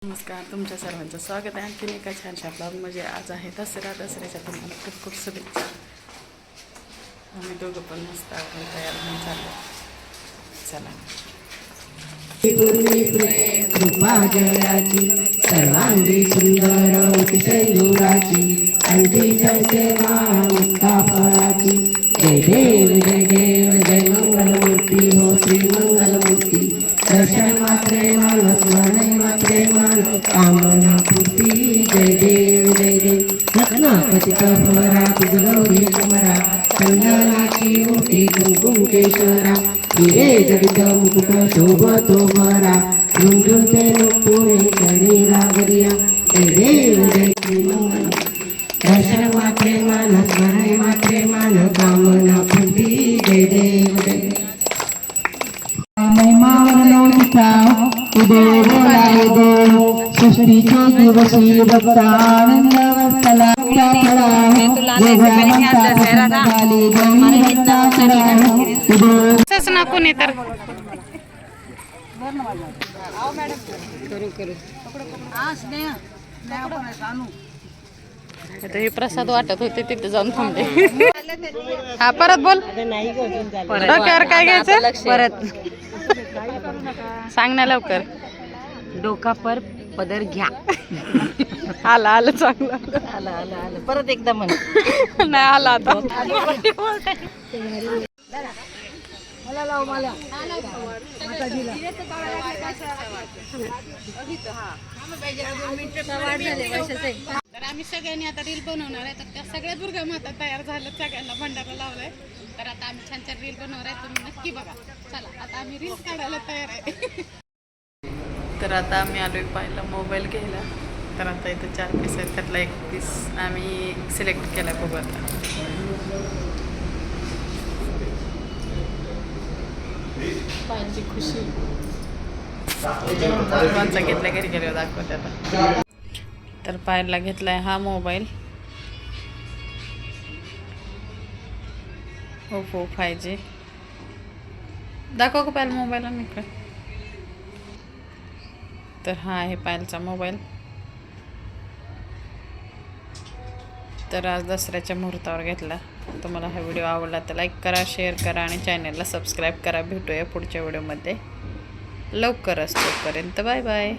नमस्कार, तुमच्या सर्वांचं स्वागत आहे आणखीन एका छानशा ब्लॉगमध्ये. आज आहे दसऱ्याच्या तुम्हाला खूप खूप शुभेच्छा. आम्ही दोघं पण मस्त आपण तयार होऊन चाललो. चला. जयाची सर्वांगी सुंदर अतिशयूराची अंतिसेवा मुक्ता फळाची. जय देव जय देव जय मंगलमूर्ती हो श्री मंगलमूर्ती. दर्शन मात्रे मान स्मरणे मात्रे मान कामना पूर्ती. जय देव जय देव रत्नापतित फरा गौरी कुमरा. चंदनाची मोठी कुंकुम केशरा. हिरे जडित मुकुट शोभतो भरा. झुंझुनते नुपुरे शनी रागरिया. जय देव जय मंगल. दर्शन मात्रे मान स्मरणे मात्रे मान कामना पूर्ती. जय देव जय उदय बोलाय देव सृष्टीचे दिवसी भक्त आनंद वत्सला. ना कोणी तर हे प्रसाद वाटत होते तिथे जाऊन थांबले. हा परत बोल. डोक्यावर काय घ्यायचं परत सांग ना लवकर. डोकापर पदर घ्या. आला आलं चांगलं आलं आलं आलं परत एकदा म्हण. नाही आला आता. तर आम्ही सगळ्यांनी आता रील बनवणार आहे. तर त्या सगळ्या दुर्गा माता तयार झाल्या, सगळ्यांना भंडारा लावलाय. तर आता आम्ही छान छान रील बनवणार आहे, तुम्ही नक्की बघा. चला आता आम्ही रील्स काढायला तयार आहे. तर आता आम्ही आलोय पाहिला मोबाईल घ्यायला. तर आता इथं 4 पीस आहेत, त्यातला 1 पीस आम्ही सिलेक्ट केला. बघू आता. पाहिजे खुशी कोणचा घेतला घरी गेल्यावर दाखवते आता. तर पायला घेतलाय हा मोबाईल ओप्पो 5G. दाखव का पायल मोबाईल आणि इकडे. तर हा आहे पायलचा मोबाईल. तर आज दसऱ्याच्या मुहूर्तावर घेतला. तुम्हाला हा व्हिडिओ आवडला तर लाईक करा, शेअर करा आणि चॅनलला सबस्क्राईब करा. भेटूया पुढच्या व्हिडिओमध्ये लवकरच. तोपर्यंत बाय बाय.